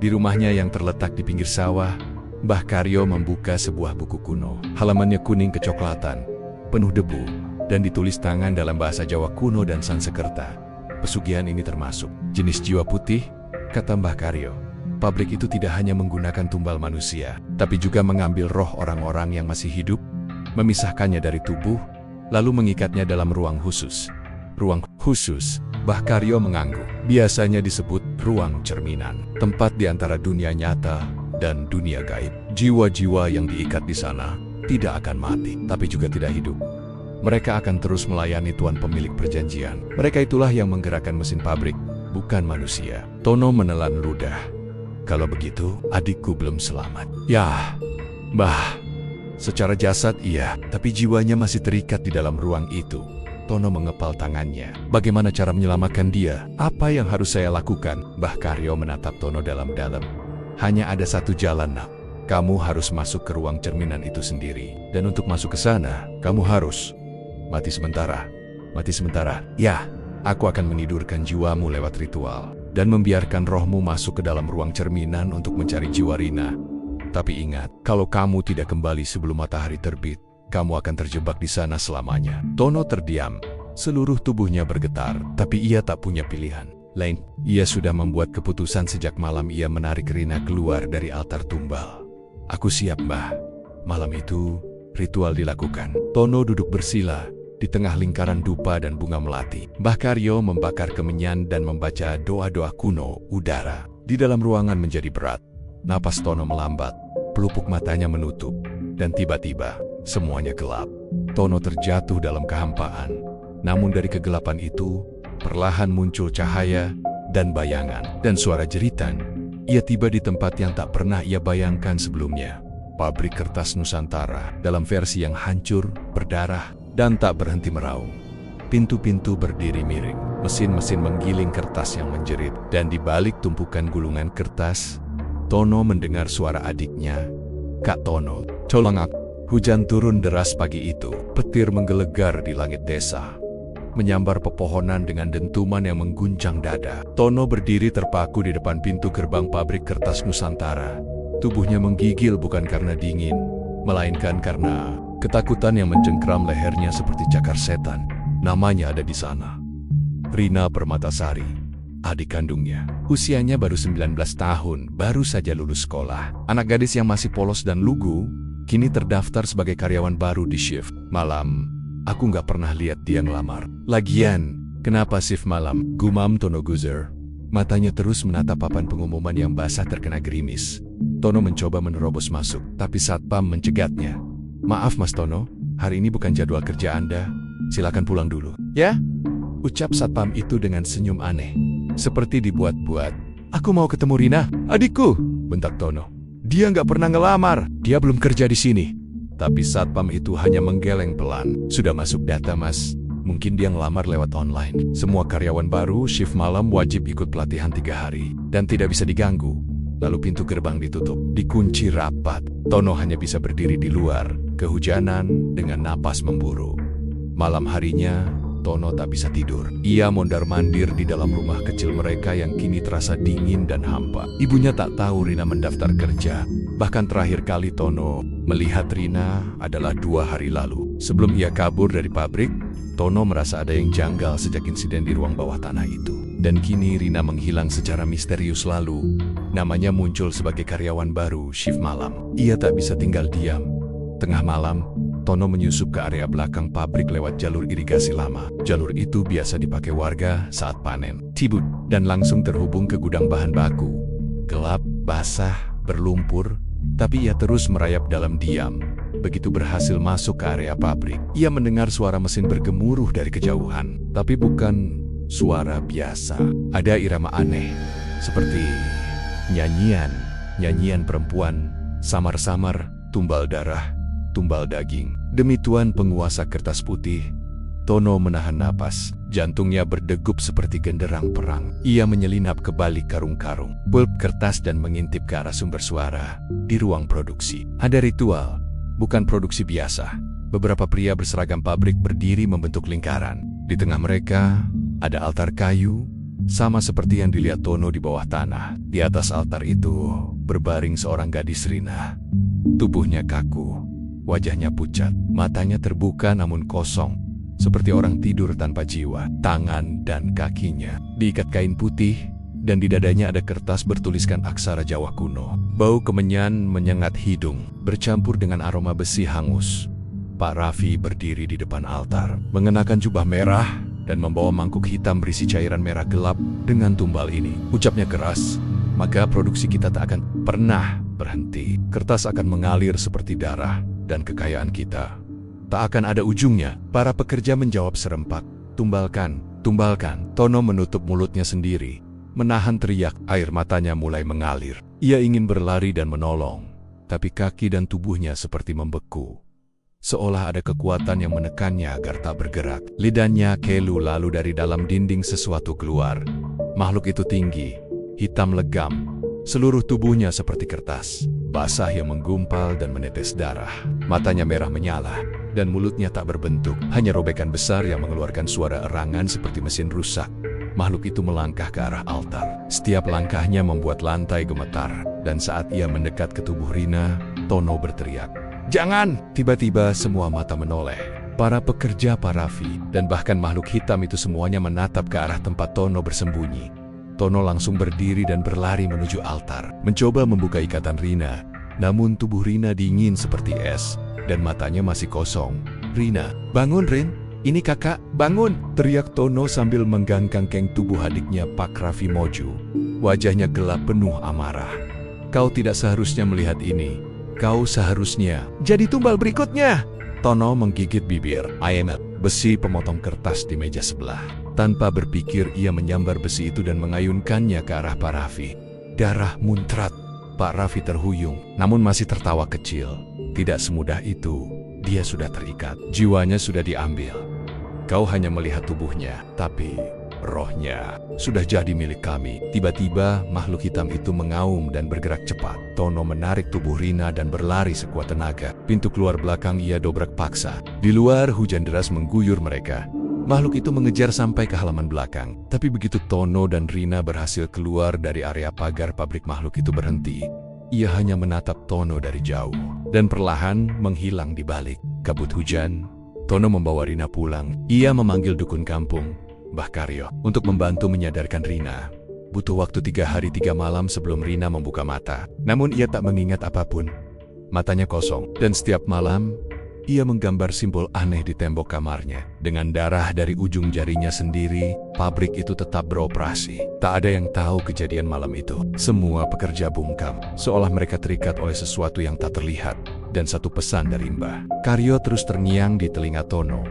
Di rumahnya yang terletak di pinggir sawah, Mbah Karyo membuka sebuah buku kuno. Halamannya kuning kecoklatan, penuh debu, dan ditulis tangan dalam bahasa Jawa kuno dan Sanskerta. Pesugihan ini termasuk jenis jiwa putih, kata Mbah Karyo. Pabrik itu tidak hanya menggunakan tumbal manusia, tapi juga mengambil roh orang-orang yang masih hidup, memisahkannya dari tubuh, lalu mengikatnya dalam ruang khusus. Ruang khusus, Mbah Karyo mengangguk. Biasanya disebut ruang cerminan, tempat di antara dunia nyata dan dunia gaib. Jiwa-jiwa yang diikat di sana tidak akan mati, tapi juga tidak hidup. Mereka akan terus melayani tuan pemilik perjanjian. Mereka itulah yang menggerakkan mesin pabrik, bukan manusia. Tono menelan ludah. Kalau begitu, adikku belum selamat. Ya, Mbah. Secara jasad iya, tapi jiwanya masih terikat di dalam ruang itu. Tono mengepal tangannya. Bagaimana cara menyelamatkan dia? Apa yang harus saya lakukan? Mbah Karyo menatap Tono dalam-dalam. Hanya ada satu jalan, nak. Kamu harus masuk ke ruang cerminan itu sendiri. Dan untuk masuk ke sana, kamu harus mati sementara. Mati sementara. Ya, aku akan menidurkan jiwamu lewat ritual. Dan membiarkan rohmu masuk ke dalam ruang cerminan untuk mencari jiwa Rina. Tapi ingat, kalau kamu tidak kembali sebelum matahari terbit, kamu akan terjebak di sana selamanya. Tono terdiam. Seluruh tubuhnya bergetar, tapi ia tak punya pilihan lain. Ia sudah membuat keputusan sejak malam ia menarik Rina keluar dari altar tumbal. Aku siap, Mbah. Malam itu, ritual dilakukan. Tono duduk bersila di tengah lingkaran dupa dan bunga melati. Mbah Karyo membakar kemenyan dan membaca doa-doa kuno udara. Di dalam ruangan menjadi berat. Napas Tono melambat, pelupuk matanya menutup, dan tiba-tiba semuanya gelap. Tono terjatuh dalam kehampaan. Namun dari kegelapan itu, perlahan muncul cahaya dan bayangan dan suara jeritan. Ia tiba di tempat yang tak pernah ia bayangkan sebelumnya. Pabrik kertas Nusantara dalam versi yang hancur, berdarah, dan tak berhenti meraung. Pintu-pintu berdiri miring, mesin-mesin menggiling kertas yang menjerit, dan di balik tumpukan gulungan kertas, Tono mendengar suara adiknya, Kak Tono, tolong aku. Hujan turun deras pagi itu, petir menggelegar di langit desa, menyambar pepohonan dengan dentuman yang mengguncang dada. Tono berdiri terpaku di depan pintu gerbang pabrik kertas Nusantara. Tubuhnya menggigil bukan karena dingin, melainkan karena ketakutan yang mencengkram lehernya seperti cakar setan. Namanya ada di sana. Rina Permatasari, adik kandungnya. Usianya baru 19 tahun, baru saja lulus sekolah. Anak gadis yang masih polos dan lugu, kini terdaftar sebagai karyawan baru di shift malam. Aku nggak pernah lihat dia ngelamar. Lagian, kenapa shift malam? Gumam Tono Guzer. Matanya terus menatap papan pengumuman yang basah terkena gerimis. Tono mencoba menerobos masuk, tapi satpam mencegatnya. Maaf Mas Tono, hari ini bukan jadwal kerja Anda. Silakan pulang dulu. Ya? Ucap satpam itu dengan senyum aneh. Seperti dibuat-buat. Aku mau ketemu Rina, adikku, bentak Tono. Dia nggak pernah ngelamar, dia belum kerja di sini. Tapi satpam itu hanya menggeleng pelan. Sudah masuk data mas, mungkin dia ngelamar lewat online. Semua karyawan baru shift malam wajib ikut pelatihan 3 hari. Dan tidak bisa diganggu. Lalu pintu gerbang ditutup, dikunci rapat. Tono hanya bisa berdiri di luar, kehujanan dengan napas memburu. Malam harinya, Tono tak bisa tidur. Ia mondar-mandir di dalam rumah kecil mereka yang kini terasa dingin dan hampa. Ibunya tak tahu Rina mendaftar kerja. Bahkan terakhir kali Tono melihat Rina adalah 2 hari lalu. Sebelum ia kabur dari pabrik, Tono merasa ada yang janggal sejak insiden di ruang bawah tanah itu. Dan kini Rina menghilang secara misterius lalu. Namanya muncul sebagai karyawan baru shift malam. Ia tak bisa tinggal diam. Tengah malam, Tono menyusup ke area belakang pabrik lewat jalur irigasi lama. Jalur itu biasa dipakai warga saat panen, tibut, dan langsung terhubung ke gudang bahan baku. Gelap, basah, berlumpur, tapi ia terus merayap dalam diam. Begitu berhasil masuk ke area pabrik, ia mendengar suara mesin bergemuruh dari kejauhan. Tapi bukan suara biasa. Ada irama aneh, seperti nyanyian perempuan, samar-samar, tumbal darah, tumbal daging. Demi Tuan penguasa kertas putih, Tono menahan napas. Jantungnya berdegup seperti genderang perang. Ia menyelinap ke balik karung-karung, pulp kertas dan mengintip ke arah sumber suara di ruang produksi. Ada ritual, bukan produksi biasa. Beberapa pria berseragam pabrik berdiri membentuk lingkaran. Di tengah mereka ada altar kayu, sama seperti yang dilihat Tono di bawah tanah. Di atas altar itu berbaring seorang gadis Rina. Tubuhnya kaku, wajahnya pucat, matanya terbuka namun kosong, seperti orang tidur tanpa jiwa. Tangan dan kakinya diikat kain putih, dan di dadanya ada kertas bertuliskan aksara Jawa kuno. Bau kemenyan menyengat hidung, bercampur dengan aroma besi hangus. Pak Raffi berdiri di depan altar, mengenakan jubah merah dan membawa mangkuk hitam berisi cairan merah gelap. Dengan tumbal ini, ucapnya keras, maka produksi kita tak akan pernah berhenti. Kertas akan mengalir seperti darah, dan kekayaan kita tak akan ada ujungnya. Para pekerja menjawab serempak, tumbalkan, tumbalkan. Tono menutup mulutnya sendiri, menahan teriak. Air matanya mulai mengalir. Ia ingin berlari dan menolong, tapi kaki dan tubuhnya seperti membeku, seolah ada kekuatan yang menekannya agar tak bergerak. Lidahnya kelu, lalu dari dalam dinding sesuatu keluar. Makhluk itu tinggi, hitam legam, seluruh tubuhnya seperti kertas, basah yang menggumpal dan menetes darah. Matanya merah menyala, dan mulutnya tak berbentuk, hanya robekan besar yang mengeluarkan suara erangan seperti mesin rusak. Makhluk itu melangkah ke arah altar. Setiap langkahnya membuat lantai gemetar, dan saat ia mendekat ke tubuh Rina, Tono berteriak, "Jangan!" Tiba-tiba semua mata menoleh. Para pekerja, Pak Raffi, dan bahkan makhluk hitam itu semuanya menatap ke arah tempat Tono bersembunyi. Tono langsung berdiri dan berlari menuju altar, mencoba membuka ikatan Rina. Namun tubuh Rina dingin seperti es, dan matanya masih kosong. "Rina, bangun Rin, ini kakak, bangun!" teriak Tono sambil menggangkang tubuh adiknya Pak Raffi Moju. Wajahnya gelap penuh amarah. "Kau tidak seharusnya melihat ini. Kau seharusnya jadi tumbal berikutnya." Tono menggigit bibir. "I am a..." Besi pemotong kertas di meja sebelah. Tanpa berpikir ia menyambar besi itu dan mengayunkannya ke arah Pak Raffi. Darah muncrat. Pak Raffi terhuyung, namun masih tertawa kecil. Tidak semudah itu. Dia sudah terikat. Jiwanya sudah diambil. Kau hanya melihat tubuhnya, tapi rohnya sudah jadi milik kami. Tiba-tiba makhluk hitam itu mengaum dan bergerak cepat. Tono menarik tubuh Rina dan berlari sekuat tenaga. Pintu keluar belakang ia dobrak paksa. Di luar hujan deras mengguyur mereka. Makhluk itu mengejar sampai ke halaman belakang. Tapi begitu Tono dan Rina berhasil keluar dari area pagar pabrik, makhluk itu berhenti. Ia hanya menatap Tono dari jauh dan perlahan menghilang di balik kabut hujan. Tono membawa Rina pulang. Ia memanggil dukun kampung, Mbah Karyo, untuk membantu menyadarkan Rina. Butuh waktu 3 hari 3 malam sebelum Rina membuka mata. Namun ia tak mengingat apapun. Matanya kosong, dan setiap malam ia menggambar simbol aneh di tembok kamarnya. Dengan darah dari ujung jarinya sendiri, pabrik itu tetap beroperasi. Tak ada yang tahu kejadian malam itu. Semua pekerja bungkam, seolah mereka terikat oleh sesuatu yang tak terlihat. Dan satu pesan dari Mbah Karyo terus terngiang di telinga Tono.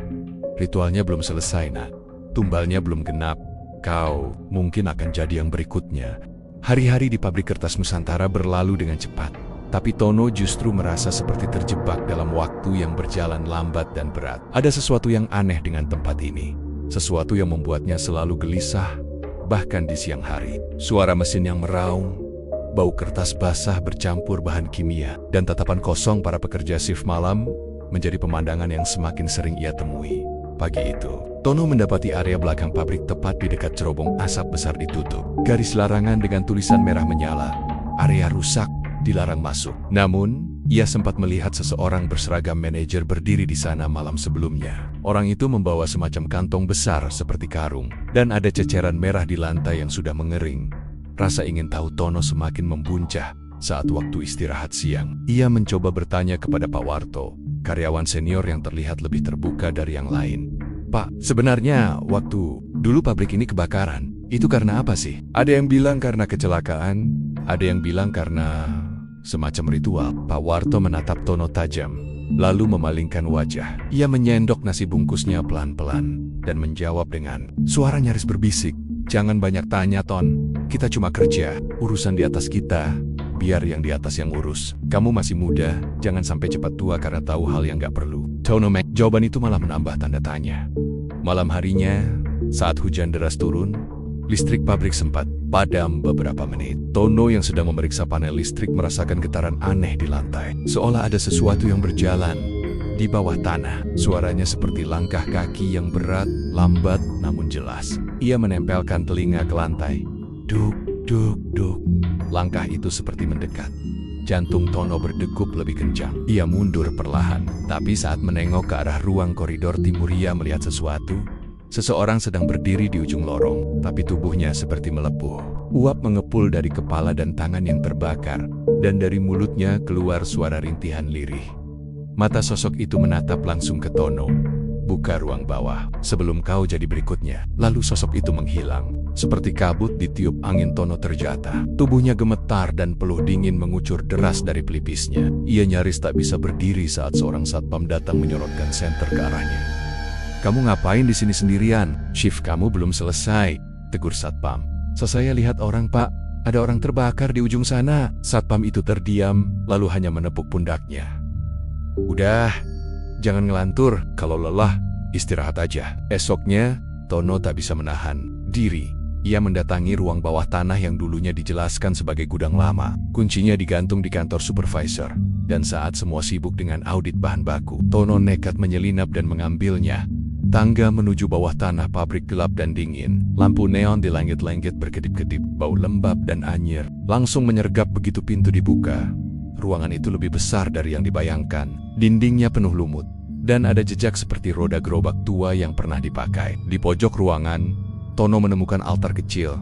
"Ritualnya belum selesai, nak. Tumbalnya belum genap. Kau mungkin akan jadi yang berikutnya." Hari-hari di pabrik kertas Nusantara berlalu dengan cepat. Tapi Tono justru merasa seperti terjebak dalam waktu yang berjalan lambat dan berat. Ada sesuatu yang aneh dengan tempat ini. Sesuatu yang membuatnya selalu gelisah, bahkan di siang hari. Suara mesin yang meraung, bau kertas basah bercampur bahan kimia, dan tatapan kosong para pekerja shift malam menjadi pemandangan yang semakin sering ia temui. Pagi itu, Tono mendapati area belakang pabrik tepat di dekat cerobong asap besar ditutup. Garis larangan dengan tulisan merah menyala. Area rusak, dilarang masuk. Namun, ia sempat melihat seseorang berseragam manajer berdiri di sana malam sebelumnya. Orang itu membawa semacam kantong besar seperti karung, dan ada ceceran merah di lantai yang sudah mengering. Rasa ingin tahu Tono semakin membuncah saat waktu istirahat siang. Ia mencoba bertanya kepada Pak Warto, karyawan senior yang terlihat lebih terbuka dari yang lain. "Pak, sebenarnya waktu dulu pabrik ini kebakaran, itu karena apa sih?" Ada yang bilang karena kecelakaan, ada yang bilang karena semacam ritual. Pak Warto menatap Tono tajam, lalu memalingkan wajah. Ia menyendok nasi bungkusnya pelan-pelan dan menjawab dengan suara nyaris berbisik, "Jangan banyak tanya, Ton. Kita cuma kerja. Urusan di atas kita, biar yang di atas yang urus. Kamu masih muda, jangan sampai cepat tua karena tahu hal yang gak perlu." Tono Mac, jawaban itu malah menambah tanda tanya. Malam harinya, saat hujan deras turun, listrik pabrik sempat padam beberapa menit. Tono yang sedang memeriksa panel listrik merasakan getaran aneh di lantai. Seolah ada sesuatu yang berjalan di bawah tanah. Suaranya seperti langkah kaki yang berat, lambat, namun jelas. Ia menempelkan telinga ke lantai. Duk, duk, duk. Langkah itu seperti mendekat. Jantung Tono berdegup lebih kencang. Ia mundur perlahan. Tapi saat menengok ke arah ruang koridor timur, ia melihat sesuatu. Seseorang sedang berdiri di ujung lorong, tapi tubuhnya seperti melepuh. Uap mengepul dari kepala dan tangan yang terbakar, dan dari mulutnya keluar suara rintihan lirih. Mata sosok itu menatap langsung ke Tono. Buka ruang bawah, sebelum kau jadi berikutnya. Lalu sosok itu menghilang. Seperti kabut ditiup angin, Tono terjatuh. Tubuhnya gemetar dan peluh dingin mengucur deras dari pelipisnya. Ia nyaris tak bisa berdiri saat seorang satpam datang menyorotkan senter ke arahnya. Kamu ngapain di sini sendirian? Shift kamu belum selesai, tegur satpam. Saya lihat orang, Pak. Ada orang terbakar di ujung sana. Satpam itu terdiam, lalu hanya menepuk pundaknya. Udah, jangan ngelantur. Kalau lelah, istirahat aja. Esoknya, Tono tak bisa menahan diri. Ia mendatangi ruang bawah tanah yang dulunya dijelaskan sebagai gudang lama. Kuncinya digantung di kantor supervisor. Dan saat semua sibuk dengan audit bahan baku, Tono nekat menyelinap dan mengambilnya. Tangga menuju bawah tanah pabrik gelap dan dingin. Lampu neon di langit-langit berkedip-kedip, bau lembab dan anyir langsung menyergap begitu pintu dibuka. Ruangan itu lebih besar dari yang dibayangkan. Dindingnya penuh lumut, dan ada jejak seperti roda gerobak tua yang pernah dipakai. Di pojok ruangan, Tono menemukan altar kecil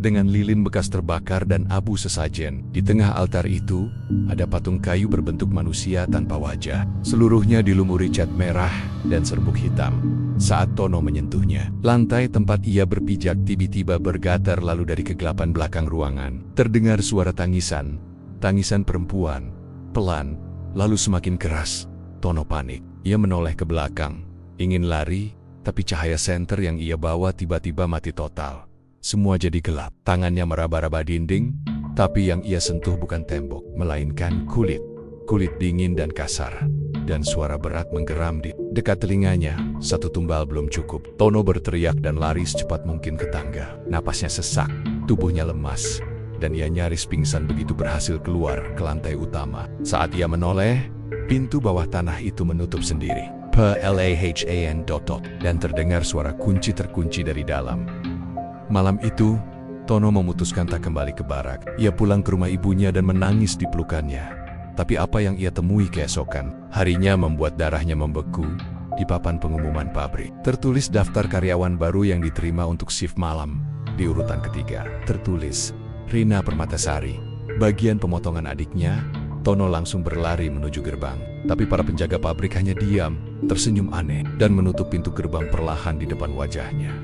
dengan lilin bekas terbakar dan abu sesajen. Di tengah altar itu, ada patung kayu berbentuk manusia tanpa wajah. Seluruhnya dilumuri cat merah dan serbuk hitam. Saat Tono menyentuhnya, lantai tempat ia berpijak tiba-tiba bergetar, lalu dari kegelapan belakang ruangan terdengar suara tangisan. Tangisan perempuan, pelan, lalu semakin keras. Tono panik. Ia menoleh ke belakang, ingin lari, tapi cahaya senter yang ia bawa tiba-tiba mati total. Semua jadi gelap. Tangannya meraba-raba dinding, tapi yang ia sentuh bukan tembok, melainkan kulit. Kulit dingin dan kasar. Dan suara berat menggeram di dekat telinganya. Satu tumbal belum cukup. Tono berteriak dan lari secepat mungkin ke tangga. Napasnya sesak, tubuhnya lemas, dan ia nyaris pingsan begitu berhasil keluar ke lantai utama. Saat ia menoleh, pintu bawah tanah itu menutup sendiri. Perlahan. Dan terdengar suara kunci terkunci dari dalam. Malam itu, Tono memutuskan tak kembali ke barak. Ia pulang ke rumah ibunya dan menangis di pelukannya. Tapi apa yang ia temui keesokan harinya membuat darahnya membeku. Di papan pengumuman pabrik tertulis daftar karyawan baru yang diterima untuk shift malam. Di urutan ketiga tertulis Rina Permatasari. Bagian pemotongan adiknya. Tono langsung berlari menuju gerbang. Tapi para penjaga pabrik hanya diam, tersenyum aneh, dan menutup pintu gerbang perlahan di depan wajahnya.